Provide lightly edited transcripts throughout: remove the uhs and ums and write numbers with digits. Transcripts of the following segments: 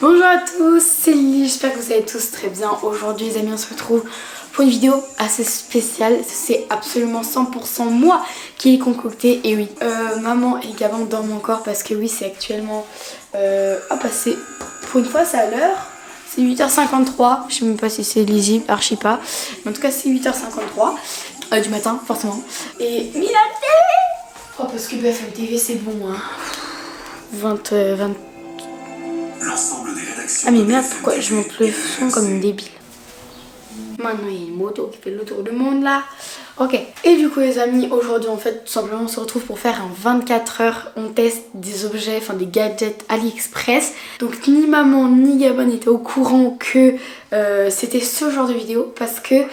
Bonjour à tous, c'est Lily, j'espère que vous allez tous très bien. Aujourd'hui les amis, on se retrouve pour une vidéo assez spéciale. C'est absolument 100% moi qui l'ai concocté. Et oui, maman et Gabin dorment encore parce que oui, c'est actuellement... c'est pour une fois c'est à l'heure. C'est 8h53, je sais même pas si c'est lisible, archi pas. Mais en tout cas c'est 8h53 du matin forcément. Et mis la télé. Oh parce que BFM TV c'est bon hein. 20... Ah mais merde, pourquoi je monte le son comme une débile. Maintenant il y a une moto qui fait le tour du monde là. Ok, et du coup les amis, aujourd'hui en fait tout simplement on se retrouve pour faire un 24 heures. On teste des objets, enfin des gadgets AliExpress. Donc ni maman ni Gabin n'étaient au courant que c'était ce genre de vidéo. Parce que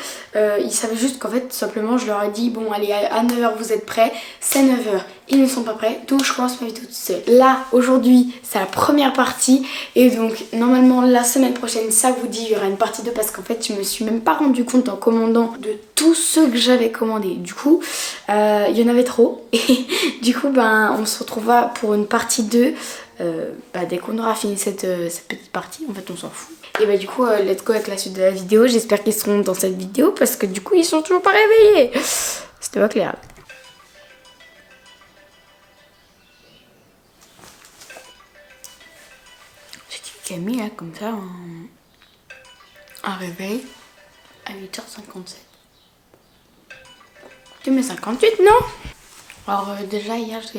ils savaient juste qu'en fait tout simplement je leur ai dit bon allez à 9h vous êtes prêts. C'est 9h, ils ne sont pas prêts, donc je commence ma vidéo toute seule. Là aujourd'hui c'est la première partie. Et donc normalement la semaine prochaine, ça vous dit, il y aura une partie 2. Parce qu'en fait je me suis même pas rendu compte en commandant de tous ceux que j'avais commandé. Du coup il y en avait trop. Et du coup on se retrouvera pour une partie 2 dès qu'on aura fini cette petite partie. En fait on s'en fout. Et du coup let's go avec la suite de la vidéo. J'espère qu'ils seront dans cette vidéo parce que du coup ils sont toujours pas réveillés. C'était pas clair. J'ai mis là comme ça un réveil à 8h57. Tu mets 58 non? Alors déjà hier je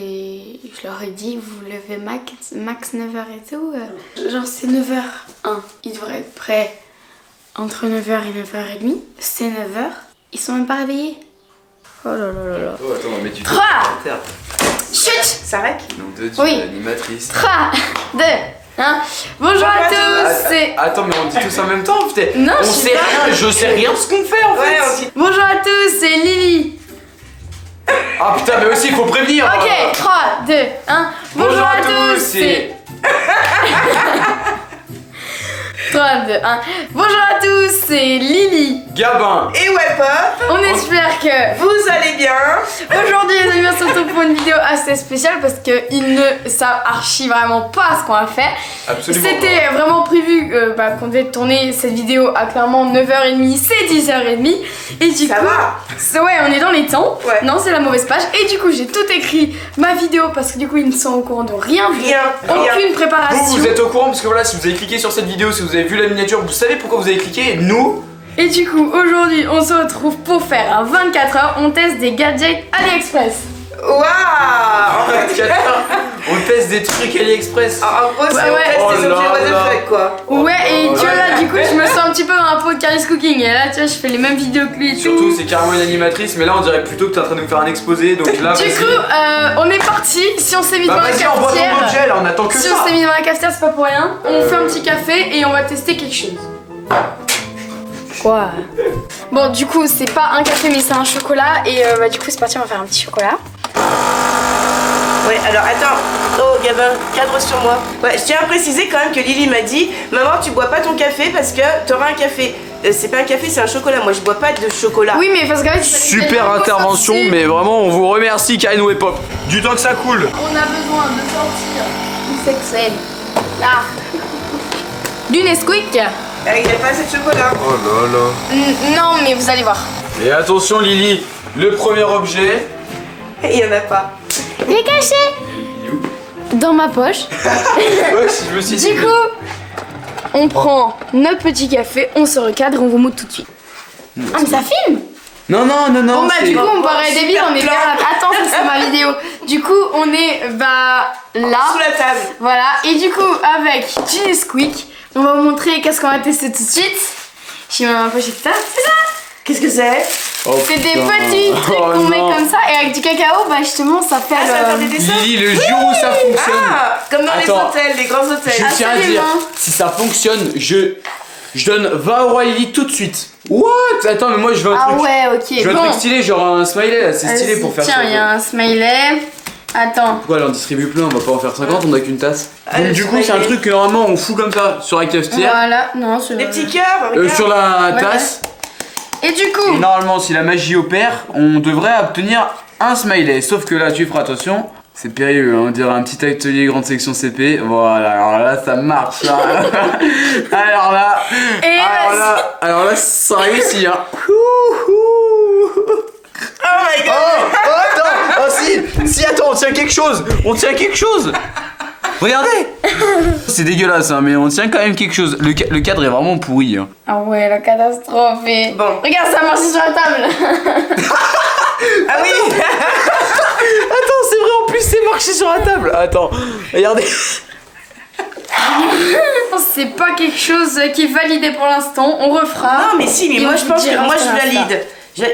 leur ai dit vous levez max 9h et tout. Genre c'est 9h01. Ils devraient être prêts entre 9h et 9h30. C'est 9h. Ils sont même pas réveillés. Oh là là là là. Oh attends, mais tu 3 Chut. Ça rec? Nom de Dieu, Oui. l'animatrice. 3, 2, 1. Bonjour à tous, c'est... Attends, mais on dit tous en même temps, putain. Non, on sait rien, je sais rien ce qu'on fait en fait. Ouais, Bonjour à tous, c'est Lily. Ah putain, mais aussi il faut prévenir. Ok, 3, 2, 1. Bonjour à tous, c'est... 3, 2, 1. Bonjour à tous, c'est Lily. Gabin. Et ouais pop, On espère que... vous allez bien? Aujourd'hui les amis, on se retrouve pour une vidéo assez spéciale parce qu'ils ne savent archi vraiment pas ce qu'on a fait. Absolument. C'était vraiment prévu qu'on devait tourner cette vidéo à clairement 9h30, c'est 10h30. Et du Ça coup, va? ouais, on est dans les temps. Ouais. Non, c'est la mauvaise page. Et du coup, j'ai tout écrit ma vidéo parce que du coup, ils ne sont au courant de rien. Aucune préparation. Vous êtes au courant parce que voilà, si vous avez cliqué sur cette vidéo, si vous avez vu la miniature, vous savez pourquoi vous avez cliqué. Nous. Et du coup, aujourd'hui, on se retrouve pour faire un 24 heures. On teste des gadgets AliExpress. Waouh! En 24 heures, on teste des trucs AliExpress. En gros, c'est Ouais, on ouais. teste Oh des objets là what the là. fuck quoi. Ouais, et tu vois là, ouais. du coup, je me sens un petit peu dans un pot de Caris Cooking. Et là, tu vois, je fais les mêmes vidéos que lui et tout. Surtout, c'est carrément une animatrice, mais là on dirait plutôt que t'es en train de nous faire un exposé. Donc là, Du vas-y. coup, on est parti. Si on s'est mis Bah devant la vas-y, envoie ton cafetière, objet là, on attend que si ça. on s'est mis devant la cafetière, c'est pas pour rien. On fait un petit café et on va tester quelque chose. Quoi? Bon, du coup, c'est pas un café, mais c'est un chocolat. Et du coup, c'est parti, on va faire un petit chocolat. Ouais, alors attends. Oh Gabin, cadre sur moi. Ouais, je tiens à préciser quand même que Lily m'a dit maman, tu bois pas ton café parce que t'auras un café. C'est pas un café, c'est un chocolat. Moi, je bois pas de chocolat. Oui, mais parce qu'en fait, Super intervention, mais vraiment on vous remercie Karine Wepop. Du temps que ça coule. on a besoin de sortir du sexuel. Là. Du Nesquik. Il n'y a pas assez de chocolat. Oh là là. Non, mais vous allez voir. Et attention Lily, le premier objet. Il y en a pas. Il est caché dans ma poche. Ouais, si je me suis dit. Du coup, on prend notre petit café, on se recadre et on vous montre tout de suite. Ah, mais ça filme? Non, non, non, non. Bon, bah, c'est- du coup, on paraît super débile, on est plan. vers la... Attends, ça c'est ma vidéo. Du coup, on est, là. Sous la table. Voilà, et du coup, avec du Nesquik, on va vous montrer qu'est-ce qu'on va tester tout de suite. J'ai mis ma poche et tout ça. C'est ça. Qu'est-ce que c'est? Oh, C'est des putain. petits trucs Oh, qu'on met non. comme ça. Et avec du cacao, bah justement, ça fait Ah, ça va faire des dessins? Lily, le jour où ça fonctionne. Ah, comme dans les Attends. hôtels, les grands hôtels. Je tiens à dire, absolument. si ça fonctionne, je donne 20 € à Lily tout de suite. What? Attends, mais moi je veux un Ah truc. ouais, ok. Je veux un Bon. truc stylé, genre un smiley là, c'est stylé Vas-y, pour faire tiens, ça. il y a un smiley. Attends. Pourquoi elle en distribue plein? On va pas en faire 50, on a qu'une tasse. Ah, Donc le du coup, c'est un smiley. truc que normalement on fout comme ça sur la cafetière, Voilà, non, c'est Des petits cœurs. regarde. sur la Ouais, tasse. Et du coup, Et normalement, si la magie opère, on devrait obtenir un smiley. Sauf que là, tu feras attention. C'est périlleux, hein. On dirait un petit atelier grande section CP. Voilà, alors là ça marche là. alors là ça réussit hein. Oh my god. Oh attends, oh si attends, on tient quelque chose. Regardez. C'est dégueulasse hein, mais on tient quand même quelque chose. Le cadre est vraiment pourri hein. Ah ouais, la catastrophe. Bon. Regarde, ça marche sur la table. Ah oui. Attends, c'est vrai en plus c'est marché sur la table. Attends, regardez. C'est pas quelque chose qui est validé pour l'instant, on refera. Non mais si, mais Et moi on je vous pense que dira moi sur je Insta. valide.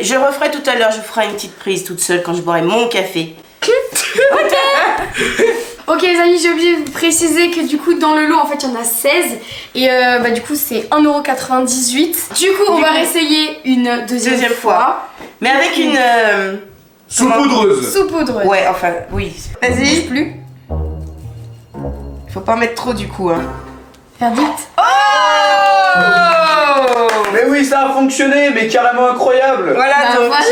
Je referai tout à l'heure, je ferai une petite prise toute seule quand je boirai mon café. Ok les amis, j'ai oublié de vous préciser que du coup dans le lot en fait il y en a 16 et bah du coup c'est 1,98€. Du coup on va réessayer une deuxième fois. Mais avec une... Saupoudreuse. Saupoudreuse. Ouais, enfin, oui. Vas-y, plus. Faut pas mettre trop du coup, hein. Verdict. Oh. Mais oui, ça a fonctionné, mais carrément incroyable. Voilà, Bah donc voilà.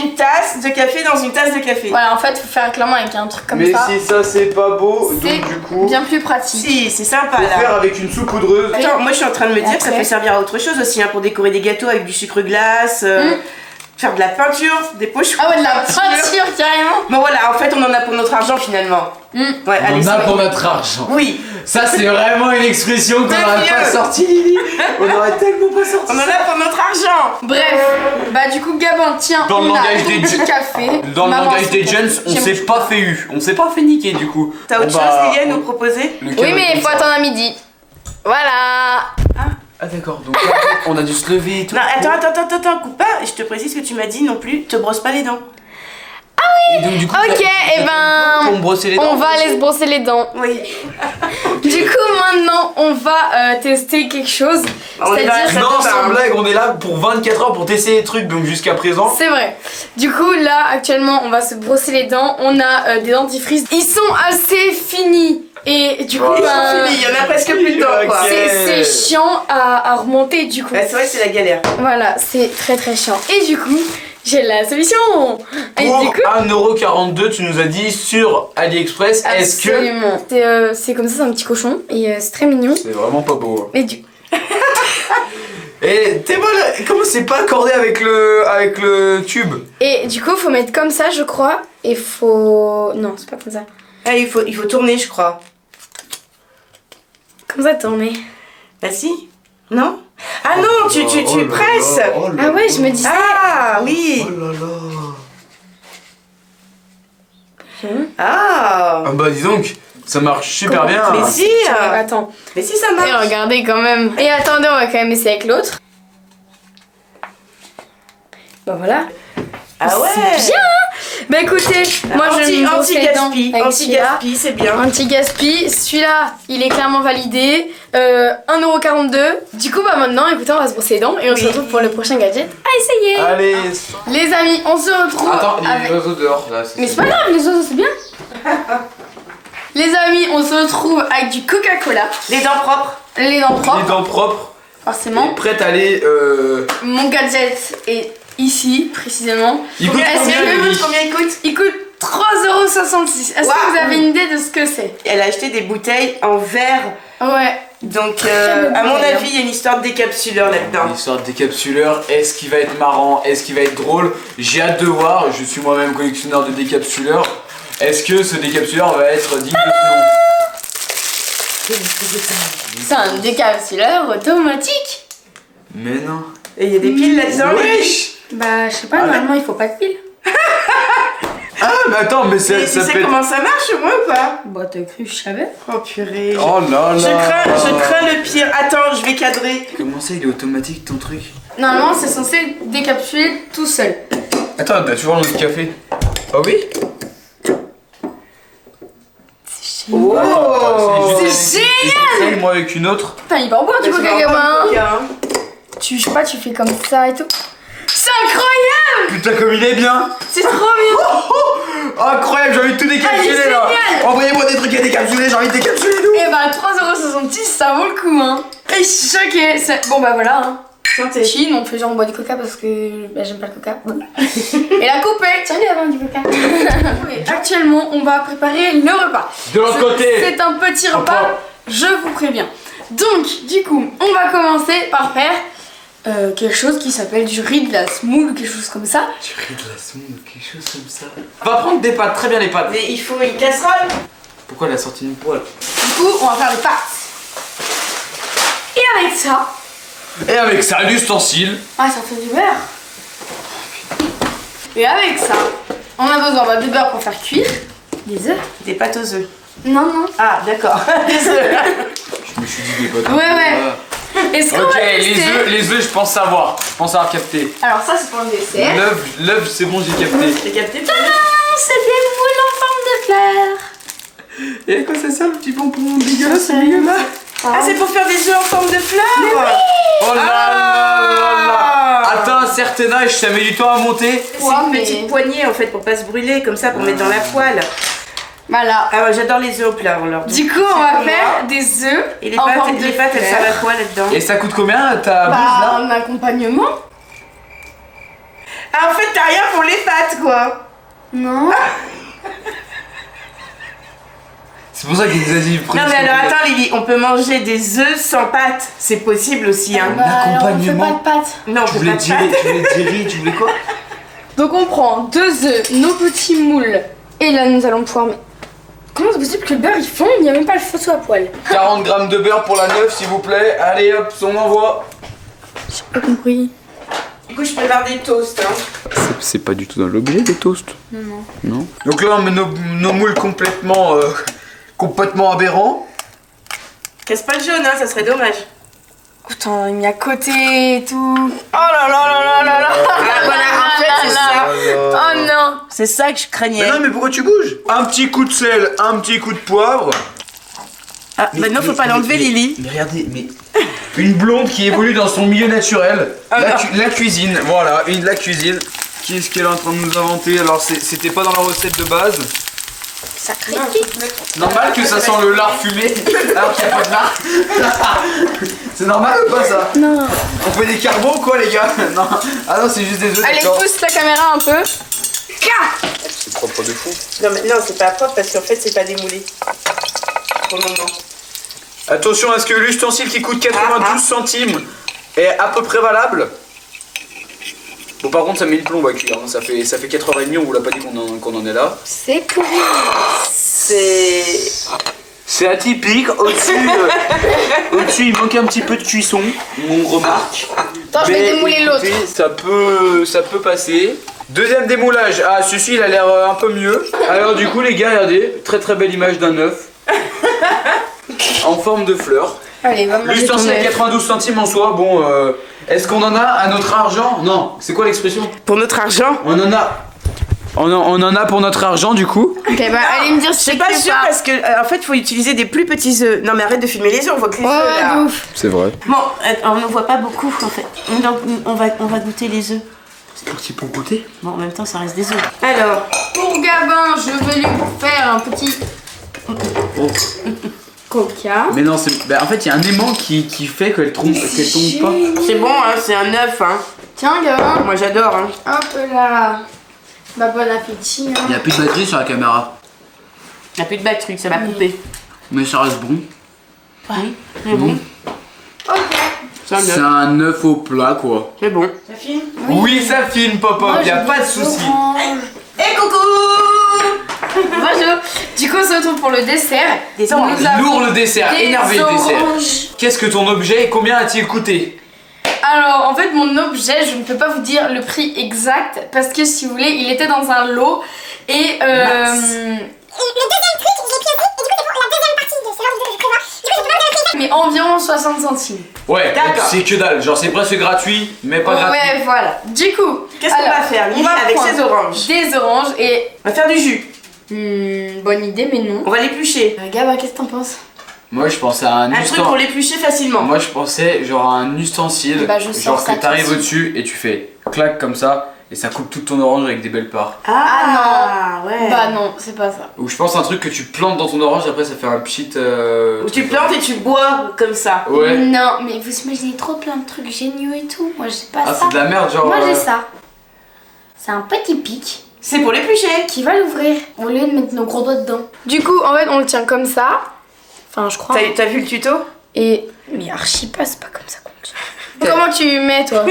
une tasse de café dans une tasse de café. Voilà, en fait faut faire clairement avec un truc comme Mais ça. si ça c'est pas beau, C'est donc du coup, bien plus pratique. Si, c'est sympa faut là. faire avec une saupoudreuse. Attends, moi je suis en train de me dire que ça Après. peut servir à autre chose aussi, hein, pour décorer des gâteaux avec du sucre glace, faire de la peinture, des poches. Ah ouais, de la peinture carrément. Bon voilà, en fait on en a pour notre argent finalement. Ouais, allez, On a c'est pour bon. notre argent. Oui, Ça c'est vraiment une expression qu'on T'es n'aurait pas vieux. sorti Lily. On aurait tellement pas sorti. on en a pour notre argent. Bref, bah du coup Gabin, tiens, Dans le on a langage ton des petit jeunes- café. Dans le Maman, langage c'est des ton jeunes, café. on J'aime s'est beaucoup. pas fait eu. On s'est pas fait niquer du coup. T'as autre Bon, chose, bah, Liliane, nous proposer? le Oui cadeau mais il comme faut ça. attendre à midi. Voilà. Ah d'accord, donc là, on a dû se lever et tout. Non, attends, coupe pas. Je te précise que tu m'as dit non plus, te brosse pas les dents. Et donc du coup, Ok, et ben pour me brosser les dents. on va aller se brosser les dents. Oui. Du coup maintenant on va tester quelque chose. On est dans la C'est-à-dire... salle Non, de bain. sans blague, on est là pour 24 heures pour tester les trucs, donc jusqu'à présent. C'est vrai. Du coup là actuellement on va se brosser les dents. On a des dentifrices. Ils sont assez finis. Et du coup Ouais. ben, Il y en a presque plus de dents quoi. Ok. c'est chiant à remonter du coup. Ouais, c'est vrai que c'est la galère. Voilà, c'est très très chiant. Et du coup, j'ai la solution. Et Pour du coup, 1,42€, tu nous as dit sur AliExpress. Est-ce que. absolument. C'est comme ça, c'est un petit cochon et c'est très mignon. C'est vraiment pas beau. Et du Et t'es mal. Comment c'est pas accordé avec le tube? coup, faut mettre comme ça, je crois. Et faut. Non, c'est pas comme ça. Ah, il faut tourner, je crois. Comme ça, tourner. Bah si. Non? Ah non, tu presses. Ah ouais, je me dis ça. Ah oui. Oh là là. Ah. Ah bah dis donc, ça marche super Comment- bien. Mais si. Attends. Mais si ça Et marche. regardez quand même. Et attendez, on va quand même essayer avec l'autre. Bah voilà. Ah ouais. C'est bien. Bah écoutez, moi je vais me brosser les dents anti-gaspi, avec celui-là. anti-gaspi, c'est bien. Anti-gaspi, celui-là il est clairement validé, 1,42€. Du coup bah maintenant écoutez on va se brosser les dents et on se Oui. retrouve pour le prochain gadget à essayer. Allez. Les amis on se retrouve Attends, il y a avec... des oiseaux dehors là. Mais c'est pas grave les oiseaux c'est bien. Les amis on se retrouve avec du Coca-Cola, Les dents propres. les dents propres Les dents propres. forcément. Et prête à aller. Mon gadget est ici précisément. Il coûte Est-ce combien, que- Lily Combien il coûte? Il coûte 3,66€. Est-ce que Waouh. vous avez une idée de ce que c'est? Elle a acheté des bouteilles en verre. Ouais. Donc, bonne à mon bouteille, avis, il y a une histoire de décapsuleur là-dedans. L'histoire de décapsuleur, est-ce qu'il va être marrant? Est-ce qu'il va être drôle? J'ai hâte de voir, je suis moi-même collectionneur de décapsuleurs. Est-ce que ce décapsuleur va être digne de ce nom? C'est un décapsuleur automatique. Mais non. Et il y a des piles là-dedans. Wesh. Bah, je sais pas, Ah, normalement il faut pas de pile. Ah mais attends, mais Mais ça tu sais peut être... comment ça marche, moi ou pas? Bah, t'as cru, je savais. Oh purée. Oh là là. Je crains le pire. Attends, je vais cadrer. Comment ça, il est automatique ton truc? Normalement, c'est censé décapsuler tout seul. Attends, t'as toujours notre café? Ah oui? Oh. C'est génial! Moi avec une autre. Putain, il va en boire du Bah, coca c'est marrant, gamin. le coca, hein. Tu, je sais pas, tu fais comme ça et tout. C'est incroyable! Putain, comme il est bien! C'est trop bien! Oh, incroyable, j'ai envie de tout décapsuler Allez, là! génial. Envoyez-moi des trucs à décapsuler, j'ai envie de décapsuler tout! Et bah, 3,66€, ça vaut le coup, hein. Et je suis choquée. Bon, bah voilà, hein. Santé. Chine, on fait genre on boit du coca parce que bah, j'aime pas le coca. Et la coupée. Tiens, il y avait du coca. Oui, actuellement, on va préparer le repas. De l'autre côté. C'est un petit repas, je vous préviens. Donc, du coup, on va commencer par faire quelque chose qui s'appelle du riz de la semoule ou quelque chose comme ça. Du riz de la semoule, quelque chose comme ça. On va prendre des pâtes, très bien les pâtes. Mais il faut une casserole. Pourquoi elle a sorti une poêle? Du coup, on va faire les pâtes. Et avec ça... Et avec ça, l'ustensile. Ah, ça fait du beurre. Et avec ça, on a besoin de beurre pour faire cuire des œufs. Des pâtes aux œufs. Non, non. Ah, d'accord. Des œufs. Je me suis dit des pâtes. Ouais. Est-ce qu'on Ok, va tester les œufs, je pense savoir. Je pense avoir capté. Alors ça, c'est pour le dessert. L'œuf, c'est bon, j'ai capté. J'ai capté. C'est des moules en forme de fleurs. Et à quoi ça sert le petit pompon dégueulasse, dégueulasse? Ah, c'est pour faire des œufs en forme de fleurs. Oh là là. Atteins un certain âge, ça met du temps à monter. C'est une petite poignée en fait pour pas se brûler, comme ça pour mettre dans la poêle. Voilà. Ah ouais, j'adore les œufs au plat. Du coup, on va faire des œufs Et les en pâtes, forme de elles servent à fleurs. quoi là-dedans? Et ça coûte combien ta bouse Bah, là? en accompagnement. Ah, en fait, t'as rien pour les pâtes quoi. Non. C'est pour ça qu'ils nous a dit. Non, mais alors attends, Lily, on peut manger des œufs sans pâtes. C'est possible aussi, hein. Bah, alors, on fait accompagnement. pas de pâtes. Non, Tu on fait voulais pas de dire, pâtes. tu voulais quoi? Donc on prend 2 œufs, nos petits moules. Et là, nous allons pouvoir mettre... Comment c'est possible que le beurre il fond? Il n'y a même pas le feu sous la poêle. 40 grammes de beurre pour la 9 s'il vous plaît. Allez hop, on envoie. J'ai pas compris. Du coup, je prépare des toasts, hein. C'est pas du tout dans l'objet des toasts. Non. Non. Donc là on met nos moules complètement aberrants. Casse pas le jaune, hein, ça serait dommage. Putain, il mis à côté et tout. Oh là là là là là là. Ah, voilà, en fait, c'est ça. Oh non. C'est ça que je craignais. Mais non mais pourquoi tu bouges? Un petit coup de sel, un petit coup de poivre. Ah, maintenant, faut pas l'enlever, Lily. Mais regardez, mais une blonde qui évolue dans son milieu naturel. Ah, La cuisine, voilà, la cuisine. Qu'est-ce qu'elle est en train de nous inventer? Alors c'était pas dans la recette de base. Ça critique. Normal que ça sent le lard fumé alors qu'il n'y a pas de lard. C'est normal ou pas ça? Non. On fait des carbons quoi les gars? Non. Ah non c'est juste des œufs. Allez, d'accord. pousse la caméra un peu. C'est propre de fou. Non, mais non, c'est pas propre parce qu'en fait, c'est pas démoulé. Pour le moment. Attention, est-ce que l'ustensile qui coûte 92 centimes est à peu près valable? Bon par contre ça met une plombe à cuire, hein. ça fait 4h30, on vous l'a pas dit qu'on en est là. C'est cool. C'est atypique, au-dessus il manque un petit peu de cuisson, on remarque. Attends, je vais démouler l'autre. Écoutez, ça peut passer. Deuxième démoulage, ah celui-ci il a l'air un peu mieux. Alors du coup les gars regardez, très belle image d'un œuf. En forme de fleur. Allez, va manger ton L'ustensile à œuf. 92 centimes en soi, bon est-ce qu'on en a à notre argent? Non, c'est quoi l'expression? Pour notre argent. On en a pour notre argent du coup. Ok, bah allez me dire si Je suis pas sûre parce que en fait, faut utiliser des plus petits œufs. Non, mais arrête de filmer les œufs, on voit que les œufs là. Oh, de ouf. C'est vrai. Bon, on ne voit pas beaucoup en fait. Donc, on va goûter les œufs. C'est parti pour goûter. Bon, en même temps, ça reste des œufs. Alors, Pour Gabin, je vais lui faire un petit coca. Mais non, bah, en fait il y a un aimant qui fait qu'elle tombe pas. c'est bon, hein, c'est un œuf. Hein. Tiens, Gabin. Moi, j'adore. Hein. Hop là. Bah, bon appétit. Hein. Il n'y a plus de batterie sur la caméra. Il n'y a plus de batterie, ça va couper. Mais ça reste bon. Oui, c'est bon. Ok. C'est un C'est œuf. un œuf au plat quoi. C'est bon. Ça filme. Oui, ça filme Pop-Up, Moi, y a j'ai pas de des souci. oranges. Et coucou. Bonjour. Du coup, on se retrouve pour le dessert. Des oranges. Nous avons Lourd le dessert, des énervé le dessert. oranges. Qu'est-ce que ton objet et combien a-t-il coûté? Alors, en fait, mon objet, je ne peux pas vous dire le prix exact parce que si vous voulez, il était dans un lot et mais environ 60 centimes. Ouais, D'accord. c'est que dalle, genre c'est presque gratuit, mais pas gratuit. Ouais, voilà. Du coup, Qu'est-ce qu'on alors, va faire, Lily, on va avec prendre ces oranges? Des oranges et On va faire du jus. bonne idée, mais non. On va l'éplucher. Gaba, qu'est-ce que t'en penses? Moi je pensais à un Un truc ustensile. pour l'éplucher facilement. Moi je pensais genre à un ustensile, Bah, je sors genre ça que t'arrives tout de au-dessus et tu fais clac comme ça et ça coupe toute ton orange avec des belles parts. Ah ouais. Bah non, c'est pas ça. Ou je pense un truc que tu plantes dans ton orange et après ça fait un pchit. Ou tu plantes et tu bois comme ça. Ouais. Non, mais vous imaginez trop plein de trucs géniaux et tout. Moi, j'ai pas Ah, ça. c'est de la merde, genre. Moi, j'ai ça. C'est un petit pic C'est pour l'éplucher. qui va l'ouvrir au lieu de mettre nos gros doigts dedans. Du coup, en fait, on le tient comme ça. Enfin, je crois. T'as vu le tuto? Et. Mais archi pas, c'est pas comme ça qu'on le tient. Comment tu mets, toi?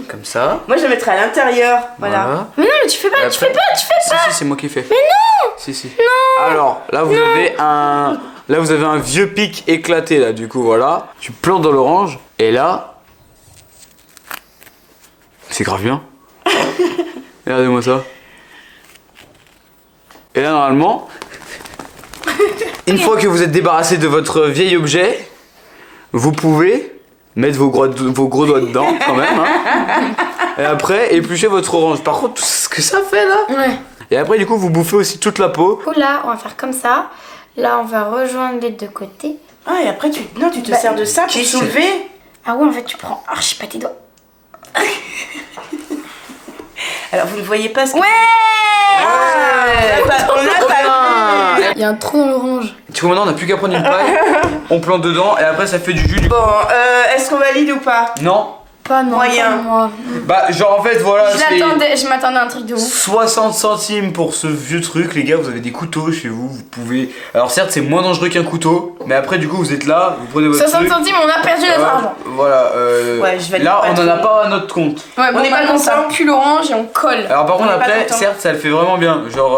Comme ça. Moi je le mettrai à l'intérieur. Voilà. Mais non, mais tu fais pas, tu fais pas. Si, c'est moi qui fais. Mais non. Si. Non. Alors, là vous avez un. Là vous avez un vieux pic éclaté là, du coup voilà. Tu plantes dans l'orange et là. C'est grave bien. Regardez-moi ça. Et là normalement. Une fois que vous êtes débarrassé de votre vieil objet, vous pouvez mettre vos gros doigts dedans quand même. Hein. Et après, éplucher votre orange. Par contre, tout ce que ça fait là. Ouais. Et après, du coup, vous bouffez aussi toute la peau. Là, on va faire comme ça. Là, on va rejoindre les deux côtés. Ah, et après tu te Bah, sers de ça pour soulever. Ah ouais, en fait, tu prends archi pas tes doigts. Alors vous ne voyez pas ce que. Ouais. On a pas vu. Il y a un trou dans l'orange. Du coup, maintenant, on n'a plus qu'à prendre une paille. On plante dedans et après, ça fait du jus. Bon, est-ce qu'on valide ou pas? Non. Pas non, Moyen. pas moi. Bah, genre en fait, voilà. Je m'attendais à un truc de ouf. 60 centimes pour ce vieux truc, les gars. Vous avez des couteaux chez vous. Vous pouvez. Alors, certes, c'est moins dangereux qu'un couteau. Mais après, du coup, vous êtes là. Vous prenez votre 60 truc. centimes, on a perdu notre argent. Voilà. Ouais, je valide là, pas on n'en a trop. pas à notre compte. Ouais, On est pas maintenant, ça content. pue l'orange et on colle. Alors par contre On est pas après, content. certes ça le fait vraiment bien. Genre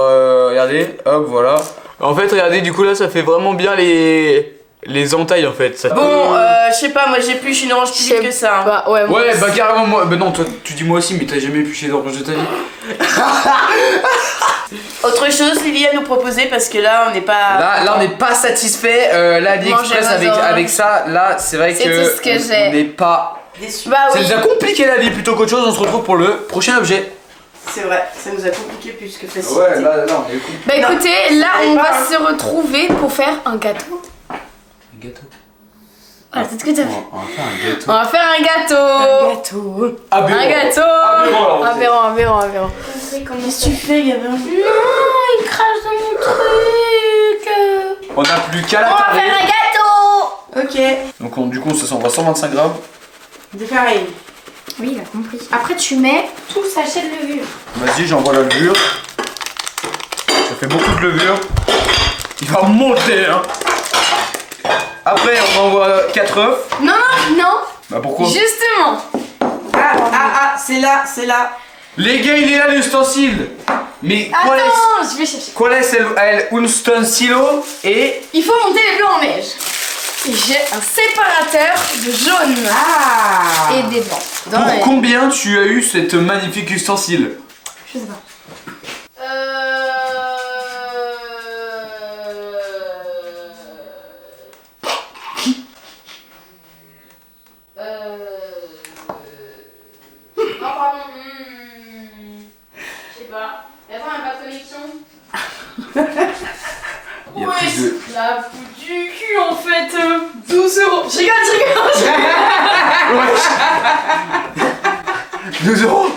regardez, hop voilà. En fait regardez du coup là ça fait vraiment bien les entailles en fait. Ça fait- Bon, je sais pas, moi j'épluche une orange plus vite que ça. Hein. Bah, ouais, moi Ouais aussi. bah carrément moi. Bah non toi tu dis moi aussi mais t'as jamais épluché d'orange de ta vie. Autre chose, Lily à nous proposer parce que là on n'est pas. Là on n'est pas satisfait. Là AliExpress Manger vos avec oranges. ça, là c'est vrai C'est que tout ce que j'ai. on n'est pas. Déçu. Bah Ça oui. nous a compliqué la vie plutôt qu'autre chose, on se retrouve pour le prochain objet. C'est vrai, ça nous a compliqué plus que facilité. non écoute. Bah Non. écoutez, là Vous on savez pas, va hein. se retrouver pour faire un gâteau. Un gâteau. Voilà, c'est ce que t'as fait. On va faire un gâteau. On va faire un gâteau. Un gâteau. Apéro. Un gâteau. Apéro, alors, Apéro. Qu'est-ce que tu fais, Gabin? Non, il crache dans mon truc. On n'a plus qu'à la On va tarer. faire un gâteau. Ok, Donc du coup ça s'envoie 125 grammes. c'est pareil. Oui, il a compris. Après, tu mets tout le sachet de levure. Vas-y, j'envoie la levure. Ça fait beaucoup de levure. Il va monter, hein. Après, on envoie 4 œufs. Non. Bah pourquoi? Justement. Ah, c'est là. Les gars, il est là l'ustensile. Mais Attends, je vais chercher. qual es el ustensilo et Il faut monter les blancs en neige. Et j'ai un séparateur de jaune Ah. et des blancs. pour combien tu as eu cette magnifique ustensile? Je sais pas. Non, pardon. Je sais pas. Mais attends, il n'y a pas de connexion. Il y a plus de... La foutu du cul en fait. 12 euros. Je rigole. 2 euros.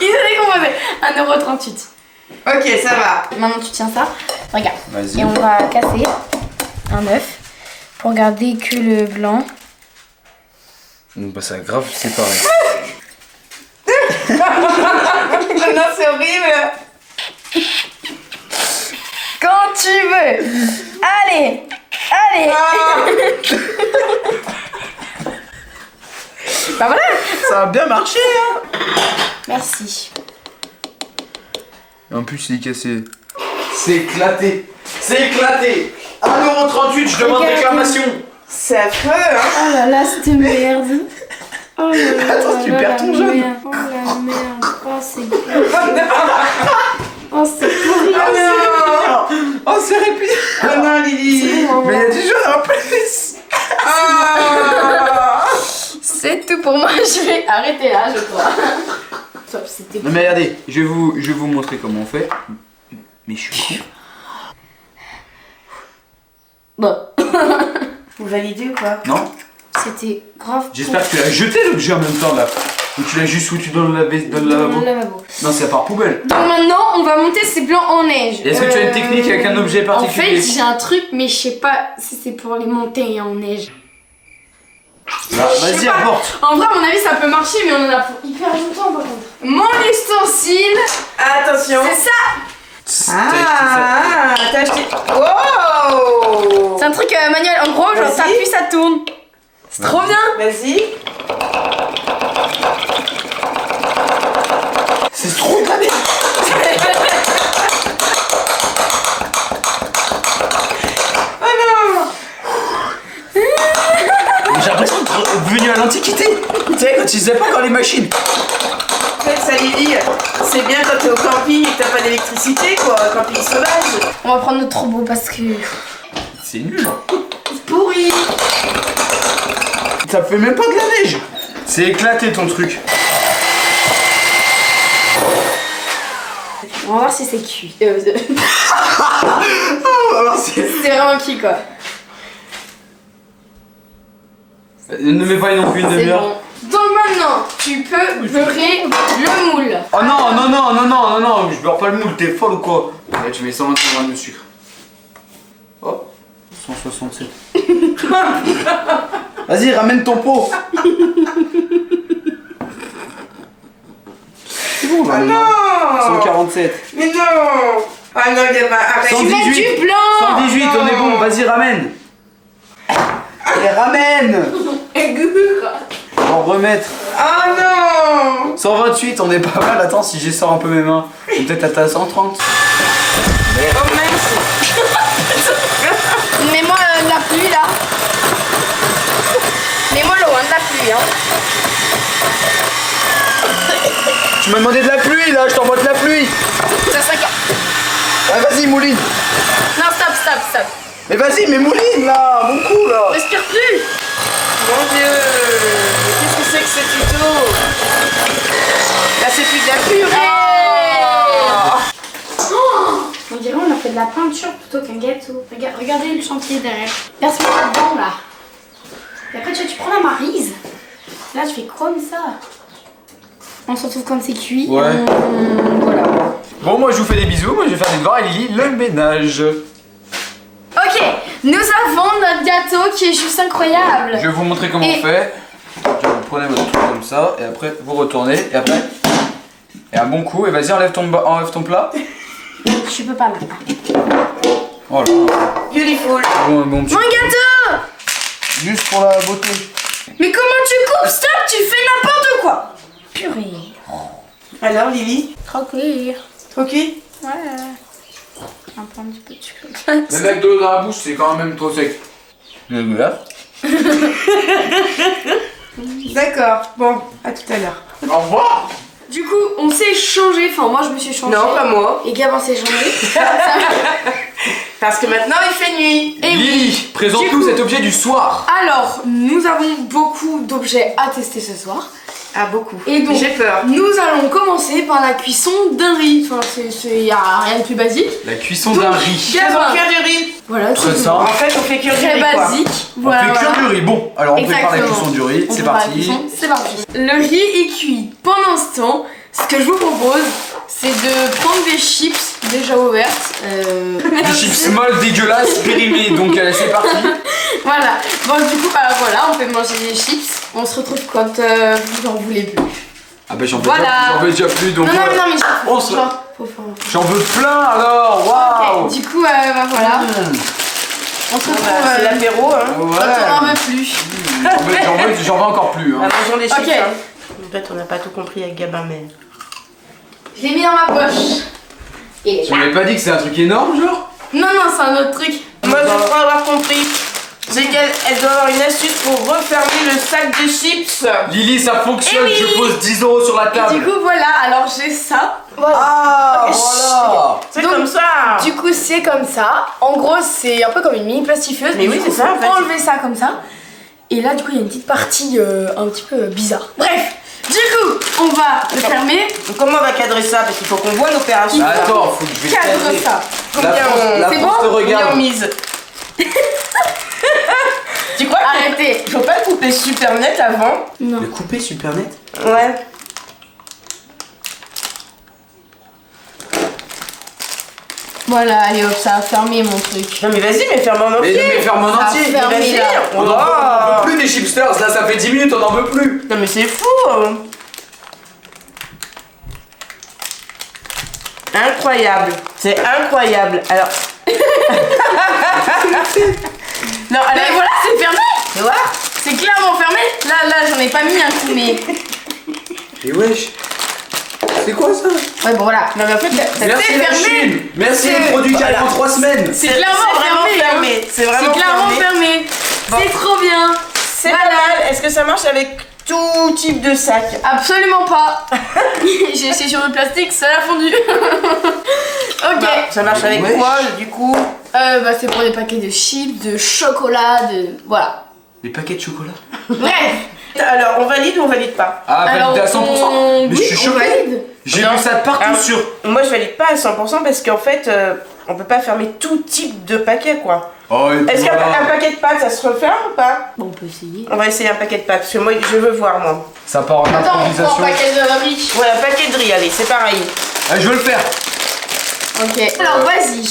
Il s'est décomposé. 1,38 €. Ok, ça va. Maintenant tu tiens ça. Regarde. Vas-y. Et on va casser un œuf pour garder que le blanc. Bah ça grave, c'est pareil. Non, c'est horrible. Quand tu veux. Allez. Bah voilà. Ça a bien marché, hein. Merci. Et en plus, il est cassé. C'est éclaté. 1,38 €, je demande Regarde. réclamation. C'est affreux, hein. Oh là là, cette merde. Oh là là. Attends, tu perds ton jaune. Oh la merde. Oh c'est Oh c'est pourri. Oh, c'est répugnant. Oh non, Lily. Mais il y a du jaune en plus. C'est tout pour moi. Je vais arrêter là, je crois. Stop, c'était. Non mais regardez, je vais vous montrer comment on fait. Mais je suis con. Bon. Vous validez ou pas? Non? C'était grave. J'espère que tu as jeté l'objet en même temps là. Ou tu l'as juste foutu dans le lavabo? Non, c'est à part poubelle. Donc maintenant, on va monter ces blancs en neige. Est-ce que tu as une technique avec un objet particulier? En fait, j'ai un truc, mais je sais pas si c'est pour les monter en neige. Bah, vas-y, apporte. En vrai, à mon avis, ça peut marcher, mais on en a pour hyper longtemps par contre. Mon ustensile, Attention. c'est ça. Ah, t'as acheté. Wow. C'est un truc manuel. En gros, genre t'appuies, ça tourne. C'est trop bien. Vas-y. C'est trop glané. Oh non. J'ai l'impression d'être venu à l'Antiquité. Tu sais, quand ils faisaient pas encore les machines. En fait, ça Lily, c'est bien quand t'es au camping et que t'as pas d'électricité, quoi. Camping sauvage. On va prendre notre robot parce que C'est nul. c'est pourri. Ça fait même pas de la neige. C'est éclaté ton truc. On va voir si c'est cuit. On va voir si... C'est vraiment cuit quoi. Ne mets pas non plus une C'est demi-heure. bon. Donc maintenant, tu peux beurrer le moule. Oh non, non, non, non, non, non, non, je beurre pas le moule, t'es folle ou quoi? Là, tu mets 125 grammes de sucre. Hop, 167. Vas-y, ramène ton pot. C'est bon, là, Oh maintenant. non. 147. Mais non. Ah non, Gabin, arrête. Tu mets 118. du blanc. 118, on est bon, vas-y, ramène. Allez, ramène. On va remettre. Oh non. 128, on est pas mal. Attends, si j'essore un peu mes mains, on peut être à 130. Oh mince. Mets-moi de la pluie là. Mets-moi loin de la pluie hein. Tu m'as demandé de la pluie là, je t'envoie de la pluie. Ça serait quoi? Ah, vas-y, mouline. Non, stop, stop, stop. Mais vas-y, mais mouline là, mon cou là. Respire plus. Mon Dieu. Mais qu'est-ce que c'est que ce tuto? Là, c'est plus de la purée. On dirait on a fait de la peinture plutôt qu'un gâteau. Regardez le chantier derrière. Verse-moi là-dedans là. Et après tu prends la maryse. Là tu fais comme ça. On se retrouve quand c'est cuit. Ouais. Voilà. Bon, moi je vous fais des bisous, moi je vais faire des devoirs et Lily le ménage. Ok, nous avons notre gâteau qui est juste incroyable. Je vais vous montrer comment on fait. Vous prenez votre truc comme ça et après vous retournez et après. Et un bon coup et vas-y enlève ton plat. Je peux pas là. Oh là. Beautiful. Bon petit. Mon gâteau. Juste pour la beauté. Mais comment tu coupes? Stop, tu fais n'importe quoi. Purée. Alors, Lily? Trop cuit. Trop cuit? Ouais. Un petit peu de sucre. Le mettre de l'eau dans la bouche, c'est quand même trop sec. D'accord. Bon, à tout à l'heure. Au revoir. Du coup, on s'est changé. Enfin, moi, je me suis changée. Non, pas moi. Et Gabin s'est changé. Parce que maintenant, il fait nuit. Et Lily, présente-nous Du coup- cet objet du soir. Alors, nous avons beaucoup d'objets à tester ce soir. Ah, beaucoup. Et donc, j'ai peur. nous allons commencer par la cuisson d'un riz. Enfin, il n'y a rien de plus basique. La cuisson d'un riz. Faisons cuire du riz. Voilà, Très tout simple. En fait, on fait cuire du Très riz, quoi. basique. On Voilà, fait cuire voilà. du riz. Bon, alors on prépare la Exactement. cuisson du riz. On C'est prépare la parti. cuisson, c'est parti. Le riz est cuit. Pendant ce temps, ce que je vous propose, c'est de prendre des chips déjà ouvertes. Des chips molles dégueulasses périmées. Donc c'est parti. Voilà. Bon, du coup, bah voilà, on peut manger des chips. On se retrouve quand vous en voulez plus. Ah bah j'en veux, Voilà. déjà plus donc. Non, non, non, mais on se- faut. J'en veux plein alors. Waouh. Ok, du coup, bah voilà. Mmh. On se Ah retrouve bah, c'est l'apéro, hein. quand on en Ouais. veut plus. J'en veux encore plus. Ah, Hein. mangeons des chips, Ok. hein. En fait, on n'a pas tout compris avec Gabin, mais... Je l'ai mis dans ma poche. Et Tu m'avais pas dit que c'est un truc énorme genre? non, non, c'est un autre truc. Moi, je crois avoir compris. C'est qu'elle doit avoir une astuce pour refermer le sac de chips. Lily, ça fonctionne. Eh oui. Je pose 10 € sur la Et table. du coup, voilà, alors j'ai ça. Voilà. Ah Ok. voilà. C'est Donc, comme ça. Du coup, c'est comme ça. En gros, c'est un peu comme une mini plastifieuse. Mais Du oui, coup, c'est ça, faut en fait. enlever ça comme ça. Et là, du coup, il y a une petite partie un petit peu bizarre. Bref, du coup, on va le fermer. Donc, comment on va cadrer ça? Parce qu'il faut qu'on voit l'opération. Bah, attends, faut que je vais Cadre cadrer. ça. La France c'est te bon? Combien regarde. on mise? Tu crois Arrêtez. qu'il faut pas le couper super net avant? Non. Le couper super net. Ouais. Voilà, allez hop, ça a fermé mon truc. Non mais vas-y, mais ferme en entier. Mais ferme en Ça a entier. fermé, Vas-y. là. On n'en peut plus des chipsters, là ça fait 10 minutes, on n'en veut plus. Non mais c'est fou. Incroyable. C'est incroyable. Alors. Non, alors. Mais voilà, c'est fermé. Tu vois? C'est clairement fermé. Là, j'en ai pas mis un coup, mais... Et wesh. C'est quoi ça? Ouais, bon, voilà. Non mais en fait, Merci la fermé. Chine. Merci C'est- les produits qui arrivent en 3 semaines. C'est clairement vraiment fermé. fermé. C'est vraiment C'est clairement fermé. fermé. Bon. C'est trop bien. C'est pas mal. Est-ce que ça marche avec tout type de sac? Absolument pas. J'ai essayé sur le plastique, ça a fondu. Ok. Bah, ça marche avec Wesh. quoi du coup? Bah, c'est pour des paquets de chips, de chocolat, de... Voilà. Les paquets de chocolat. Bref. Alors, on valide ou on valide pas? Ah, validé à 100%. Mais oui, je suis on choqué. valide. J'ai Non. vu ça de partout Ah. sur. Moi, je valide pas à 100% parce qu'en fait, on peut pas fermer tout type de paquet quoi. Oh, et Est-ce qu'un voilà. un paquet de pâtes ça se referme ou pas? Bon, on peut essayer. On va essayer un paquet de pâtes parce que moi, je veux voir moi. Ça part en Attends, on prend un improvisation. paquet de riz. Ouais, un paquet de riz, allez, c'est pareil. Ah, je veux le faire. Ok. Alors, vas-y.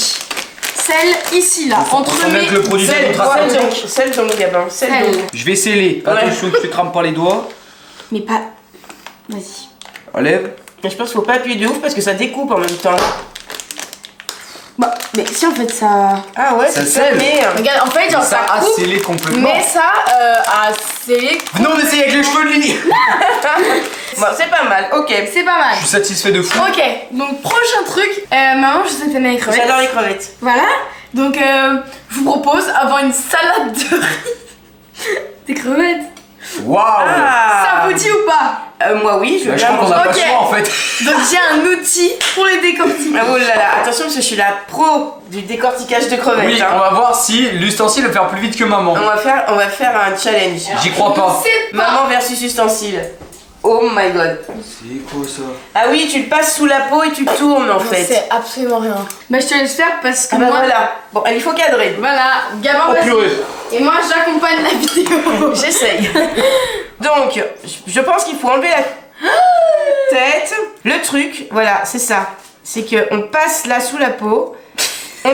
Celle ici, là. Entre On met mes... que le produit de Celle contraception. donc, celle donc, Gabin, celle Celle. donc. Je vais sceller. Ouais. Attention que je te trempe par les doigts. Mais pas... Vas-y. Enlève. Mais je pense qu'il faut pas appuyer de ouf parce que ça découpe en même temps. Bah, mais si, en fait, ça... Ah ouais, Ça c'est scelle. fermé. Regarde, en fait, genre, ça Ça a coupe. scellé complètement. Mais ça, a scellé. Non, on essaye avec les cheveux, Lily. Bon, c'est pas mal, ok. C'est pas mal. Je suis satisfait de fou. Ok, donc prochain truc. Maman, je sais que t'aimes les crevettes. J'adore les crevettes. Voilà. Donc, je vous propose avoir une salade de riz. Des crevettes. Waouh. Ah. Ça aboutit ou pas? Moi oui, je veux Bah, je bien crois qu'on a manger. pas Ok. le choix en fait. Donc, j'ai un outil pour les décortiquer. Ah, oh là là, attention parce que je suis la pro du décortiquage de crevettes. Oui, hein. on va voir si l'ustensile va faire plus vite que maman. On va faire un challenge. J'y crois pas. C'est pas. Maman versus ustensile. Oh my god. C'est quoi ça? Ah oui, tu le passes sous la peau et tu tournes en Non, fait. c'est absolument rien. Bah, je te laisse faire parce que Ah bah moi. voilà. Bon, il faut cadrer. Voilà, Gabin, Oh vas-y. purée. Et moi, j'accompagne la vidéo. J'essaye. Donc, je pense qu'il faut enlever la tête. Le truc, voilà, c'est ça. C'est que on passe là sous la peau. On...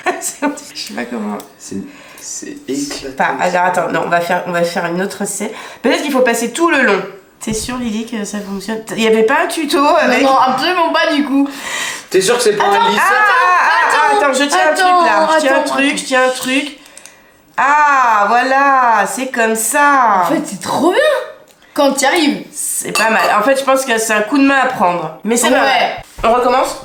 je sais pas comment. C'est éclaté. Pas. Alors attends, non, on va faire une autre essai. Peut-être qu'il faut passer tout le long. T'es sûr Lily que ça fonctionne? Il y avait pas un tuto avec. Non, absolument pas du coup. T'es sûr que c'est pas un Ah, lisseur? attends, je tiens un truc là. Je tiens un truc. Ah, voilà, c'est comme ça. En fait, c'est trop bien. Quand tu y arrives. C'est pas mal. En fait, je pense que c'est un coup de main à prendre. Mais c'est Ouais. pas mal. On recommence?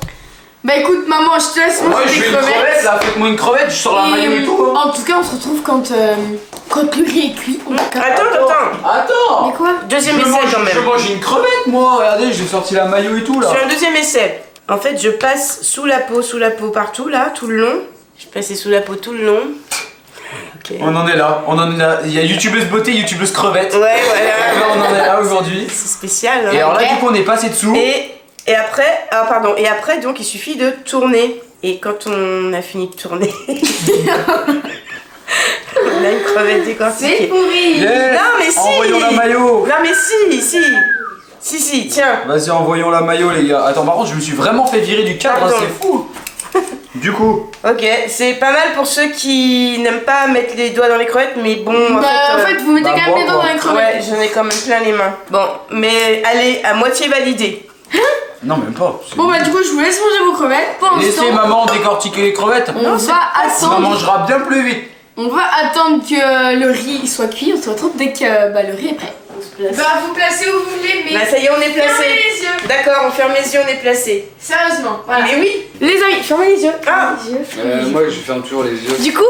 Bah écoute, maman, je te laisse Moi manger je des fais une crevettes. crevette là, faites-moi une crevette, je sors la maillot et tout. Hein. En tout cas, on se retrouve quand le riz est cuit. Attends. Attends. Mais quoi? Deuxième Je essai mange, quand je même. mange une crevette moi, regardez, j'ai sorti la maillot et tout là. Sur un deuxième essai. En fait, je passe sous la peau partout là, tout le long. Je passe sous la peau tout le long. Ok. On en est là, il y a youtubeuse beauté, youtubeuse crevette. Ouais, Là, voilà. on en est là aujourd'hui. C'est spécial. Hein. Et alors là Ok. du coup on est passé dessous. Et après, et après donc il suffit de tourner. Et quand on a fini de tourner, on a une crevette C'est décortiquée. pourri. Yes. Non mais si. Envoyons la maillot. Non mais si, tiens. Vas-y, envoyons la maillot les gars. Attends, par contre je me suis vraiment fait virer du cadre, Pardon. c'est fou. Du coup, Ok, c'est pas mal pour ceux qui n'aiment pas mettre les doigts dans les crevettes, mais bon. Bah, en fait, vous mettez bah, quand même les bon, dents dans quoi. les crevettes. Ouais, j'en ai quand même plein les mains. Bon, mais allez, à moitié validé. non même pas. c'est- Bon, bah, du coup, je vous laisse manger vos crevettes. Pour Laissez l'instant, maman décortiquer les crevettes. on va Ça attendre. mangera bien plus vite. On va attendre que le riz soit cuit. On se retrouve dès que le riz est prêt. Bah, vous placez où vous voulez, mais. Bah ça y est, on est Fermez placé. les yeux. D'accord, on ferme les yeux, on est placé. Sérieusement, voilà. Mais oui. Les amis, fermez les yeux. Ah. Les yeux, fermez les yeux. Moi je ferme toujours les yeux. Du coup,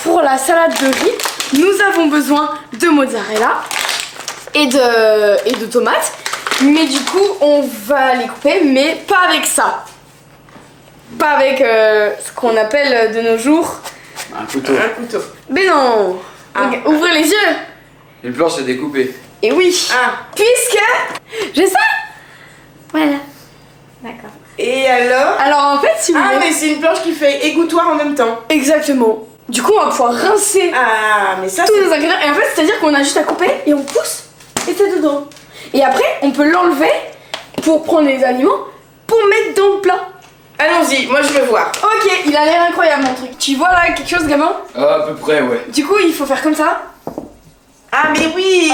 pour la salade de riz, nous avons besoin de mozzarella et de tomates. Mais du coup, on va les couper, mais pas avec ça. Pas avec ce qu'on appelle de nos jours. Un couteau. Un couteau. Mais non. Regarde, ouvrez les yeux. Une planche à découper. Et oui. Ah. Puisque j'ai ça. Voilà. D'accord. Et alors? Alors en fait, si vous Ah voulez. mais c'est une planche qui fait égouttoir en même temps. Exactement. Du coup, on va pouvoir rincer Ah, mais ça, tous les ingrédients. Et en fait, c'est-à-dire qu'on a juste à couper et on pousse et c'est dedans. Et après, on peut l'enlever pour prendre les aliments pour mettre dans le plat. Allons-y, moi je veux voir. Ok, il a l'air incroyable mon truc. Tu vois là quelque chose, gamin? À peu près, ouais. Du coup, il faut faire comme ça. Ah, mais oui.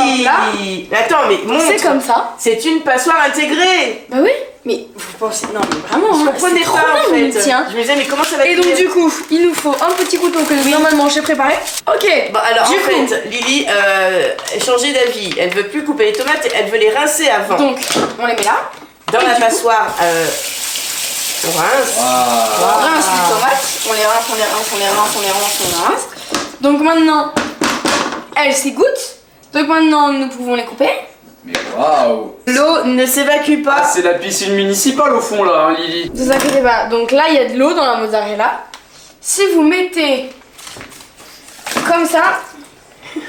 Attends, mais montre. C'est comme ça. C'est une passoire intégrée. Bah oui, mais vous pensez. Non, mais vraiment, Je hein, comprenais c'est trop pas en bien, fait. tiens. Je me disais, mais comment ça va Et donc, du coup, il nous faut un petit couteau que normalement j'ai préparé. Ok, Bon, alors du en coup, fait, Lily a changé d'avis. Elle veut plus couper les tomates, elle veut les rincer avant. donc, on les met là. Dans et la du coup, passoire, on rince. On rince les tomates, on les rince, on les rince, on les rince, on les rince, on les rince. Donc maintenant, elles s'égouttent. Donc maintenant, nous pouvons les couper. Mais waouh. L'eau ne s'évacue Ah, pas. c'est la piscine municipale au fond là, hein, Lily. Ne vous inquiétez pas. Donc là, il y a de l'eau dans la mozzarella. Si vous mettez comme ça,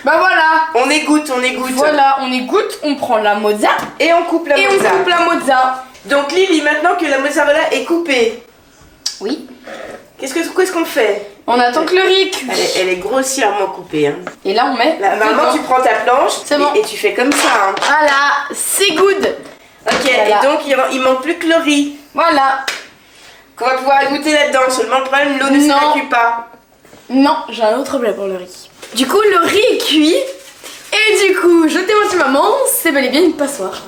bah voilà. On égoutte, on égoutte. Voilà, on égoutte, on prend la mozza Et on coupe la et on mozza. coupe la mozza. Donc Lily, maintenant que la mozzarella est coupée, Oui. qu'est-ce qu'on fait? On attend que le riz cuise. Elle est grossièrement coupée. Hein. Et là, on met. Là, normalement, dedans. tu prends ta planche C'est bon. et tu fais comme ça. Hein. Voilà, c'est good. Ok, Voilà. et donc il manque plus que le riz. Voilà. Qu'on va pouvoir égoutter là-dedans. Seulement le problème, l'eau ne Non. s'évacue pas. Non, j'ai un autre problème pour le riz. Du coup, le riz est cuit. Et du coup, je témoigne sur maman, c'est bel et bien une passoire.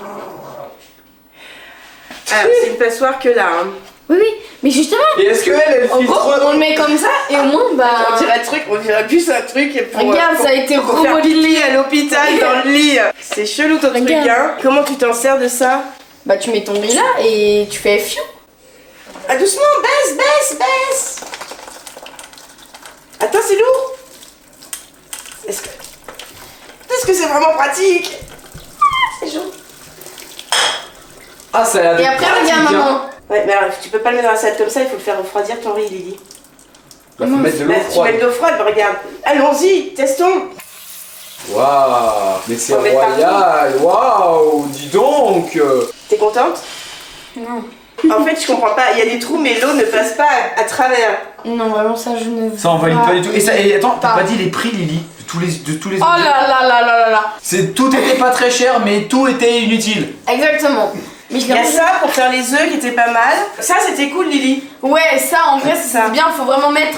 Alors, c'est une passoire que là. Hein. Oui, oui, mais justement, Et est-ce qu'elle en filtre gros, on le met comme ça et au moins, bah. On dirait plus un truc pour. Regarde, ça a été pour faire remodelé. pipi à l'hôpital dans le lit. C'est chelou ton truc, Regarde. hein. Comment tu t'en sers de ça? Bah, tu mets ton riz là et tu fais fiou. Ah, doucement, baisse. Attends, c'est lourd. Est-ce que c'est vraiment pratique? C'est chaud. Ah, ça a l'air Et d'être après, pratique, regarde, hein. maman. Ouais, mais alors, tu peux pas le mettre dans la salade comme ça, il faut le faire refroidir ton riz, Lily. Bah, faut mettre de l'eau Bah, tu froide. mets de l'eau froide, bah, regarde. Allons-y, testons. Waouh, mais c'est Faut mettre royal. Waouh, dis donc. T'es contente? Non. En fait, je comprends pas. Il y a des trous, mais l'eau ne passe pas à travers. Non, vraiment, ça, je ne. Ça, on valide pas du tout. Et attends, t'as Pas. pas dit les prix, Lily, de tous les Oh objets. là là là là là là. Tout était pas très cher, mais tout était inutile. Exactement. Mais je Il y l'ai a ça pour faire les œufs qui étaient pas mal. Ça, c'était cool, Lily. Ouais, ça en vrai, Ça. c'est bien. Faut vraiment mettre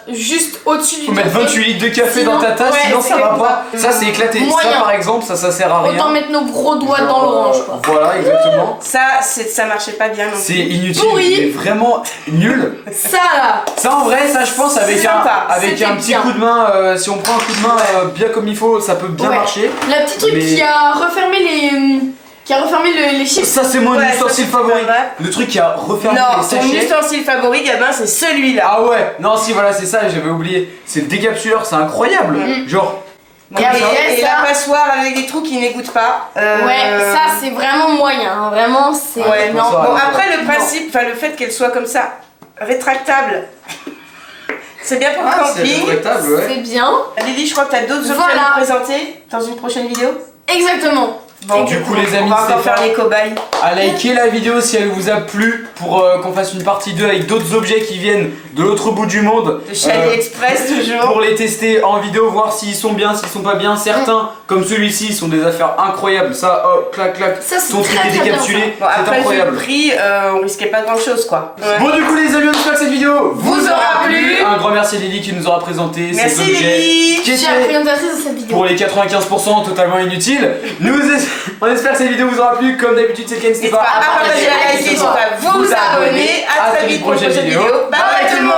juste au-dessus du Faut mettre café. 28 litres de café Sinon, dans ta tasse, ouais, sinon ça c'est va comme pas. ça. Ça, c'est éclaté. Moyen. Ça, par exemple, ça sert à rien. Autant mettre nos gros doigts Genre, dans l'orange, quoi. Voilà, exactement. Ça marchait pas bien non C'est plus. inutile, Pourri. mais vraiment nul. Ça là. Ça, en vrai, ça, je pense, avec C'est un, sympa. avec C'était un petit bien. coup de main, si on prend un coup de main bien comme il faut, ça peut bien Ouais. marcher. La petite truc Mais- qui a refermé les chips. Ça, c'est mon Ouais, ça, ustensile c'est favori. pas mal. Le truc qui a refermé Non, les ton sachets. ustensile favori, Gabin, c'est celui-là. Ah ouais, non, si, voilà, c'est ça, j'avais oublié. C'est le décapsuleur, c'est incroyable. Genre, Et, Et après, et ça- la passoire avec des trous qui n'égouttent pas. Ouais, ça c'est vraiment moyen. Hein. Vraiment, c'est. Ouais, non. Bon, Ouais. après, le principe, enfin, le fait qu'elle soit comme ça, rétractable, c'est bien pour le ah, c'est camping. rétractable, ouais. C'est bien. Lily, je crois que t'as d'autres objets Voilà. à nous présenter dans une prochaine vidéo. Exactement. Bon, Du coup, les on amis, va encore c'est faire pas- les cobayes. À liker la vidéo si elle vous a plu pour qu'on fasse une partie 2 avec d'autres objets qui viennent de l'autre bout du monde. De chez AliExpress, toujours. Pour les tester en vidéo, voir s'ils sont bien, s'ils sont pas bien. Certains, comme celui-ci, sont des affaires incroyables. Ça, oh, clac, clac. Ça, c'est Ton truc très, est très bien, décapsulé. Bon, C'est après, vu le incroyable. prix, on risquait pas grand chose, quoi. Ouais. Bon, du coup, les amis, on espère que cette vidéo Vous aura plu. Un grand merci à Lily qui nous aura présenté Merci, ces objets Lily. qui Je suis la étaient présentatrice de cette vidéo. pour les 95% totalement inutiles. On espère que cette vidéo vous aura plu. Comme d'habitude, c'est le cas, n'hésitez N'hésitez pas pas à partager, à liker, surtout à vous abonner. À très vite pour une prochaine vidéo. Bye bye tout le monde.